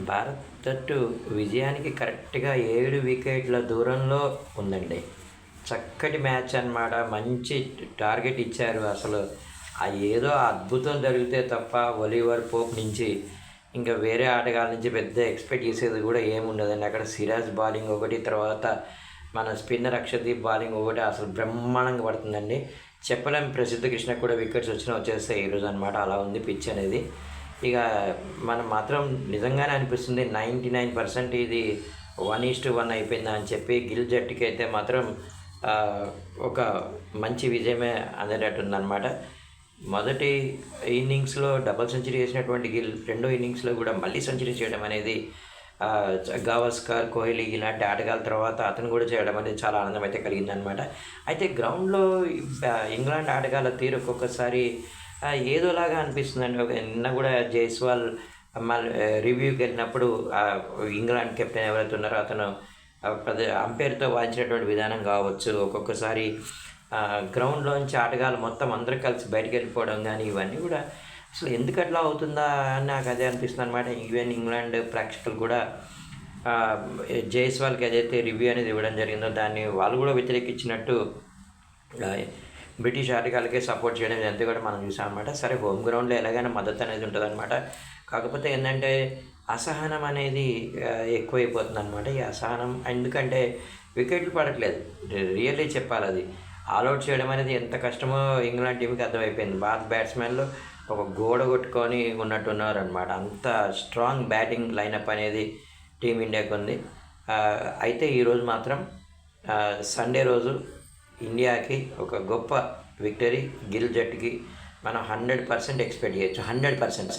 భారత్ జట్టు విజయానికి కరెక్ట్‌గా 7 వికెట్ల దూరంలో ఉందండి. చక్కటి మ్యాచ్ అన్నమాట. మంచి టార్గెట్ ఇచ్చారు. అసలు ఏదో అద్భుతం జరిగితే తప్ప ఒలివర్ పోప్ నుంచి ఇంకా వేరే ఆటగాళ్ళ నుంచి పెద్ద ఎక్స్‌పెక్ట్ చేసేది కూడా ఏముండదండి. అక్కడ సిరాజ్ బౌలింగ్ ఒకటి, తర్వాత మన స్పిన్నర్ అక్షదీప్ బౌలింగ్ ఒకటి అసలు బ్రహ్మాండంగా పడుతుందండి. చెప్పలేం, ప్రసిద్ధ కృష్ణకు కూడా వికెట్స్ వచ్చేస్తాయి ఈరోజు అనమాట. అలా ఉంది పిచ్ అనేది. ఇక మనం మాత్రం నిజంగానే అనిపిస్తుంది 99% ఇది 1:1 అయిపోయిందా అని చెప్పి. గిల్ జట్టుకి అయితే మాత్రం ఒక మంచి విజయమే అందేటట్టుందనమాట. మొదటి ఇన్నింగ్స్లో డబుల్ సెంచరీ చేసినటువంటి గిల్ రెండో ఇన్నింగ్స్లో కూడా మళ్ళీ సెంచరీ చేయడం అనేది గవాస్కర్, కోహ్లీ ఇలాంటి ఆటగాళ్ళ తర్వాత అతను కూడా చేయడం అనేది చాలా ఆనందం అయితే కలిగిందనమాట. అయితే గ్రౌండ్లో ఇంగ్లాండ్ ఆటగాళ్ళ తీరు ఒక్కొక్కసారి ఏదోలాగా అనిపిస్తుందండి. నిన్న కూడా జైస్వాల్ మళ్ళీ రివ్యూకి వెళ్ళినప్పుడు ఇంగ్లాండ్ కెప్టెన్ ఎవరైతే ఉన్నారో అతను అంపైర్తో వాయించినటువంటి విధానం కావచ్చు, ఒక్కొక్కసారి గ్రౌండ్లోంచి ఆటగాళ్ళు మొత్తం అందరూ కలిసి బయటకు వెళ్ళిపోవడం కానీ, ఇవన్నీ కూడా అసలు ఎందుకు అట్లా అవుతుందా అని నాకు అదే అనిపిస్తుంది అనమాట. ఈవెన్ ఇంగ్లాండ్ ప్రేక్షకులు కూడా జైస్వాల్కి ఏదైతే రివ్యూ అనేది ఇవ్వడం జరిగిందో దాన్ని వాళ్ళు కూడా వ్యతిరేకించినట్టు బ్రిటిష్ ఆటగాళ్ళకే సపోర్ట్ చేయడం ఇదంతా కూడా మనం చూసాం అనమాట. సరే, హోమ్ గ్రౌండ్లో ఎలాగైనా మద్దతు అనేది ఉంటుందన్నమాట. కాకపోతే ఏంటంటే అసహనం అనేది ఎక్కువైపోతుంది అనమాట. ఈ అసహనం ఎందుకంటే వికెట్లు పడట్లేదు. రియల్లీ చెప్పాలి, అది ఆల్అవుట్ చేయడం అనేది ఎంత కష్టమో ఇంగ్లాండ్ టీంకి అర్థమైపోయింది. భారత బ్యాట్స్మెన్లు ఒక గోడ కొట్టుకొని ఉన్నట్టున్నారు అనమాట. అంత స్ట్రాంగ్ బ్యాటింగ్ లైనప్ అనేది టీమిండియాకి ఉంది. అయితే ఈరోజు మాత్రం సండే రోజు ఇండియాకి ఒక గొప్ప విక్టరీ గిల్ జట్టుకి మనం 100% ఎక్స్పెక్ట్ చేయొచ్చు. 100%.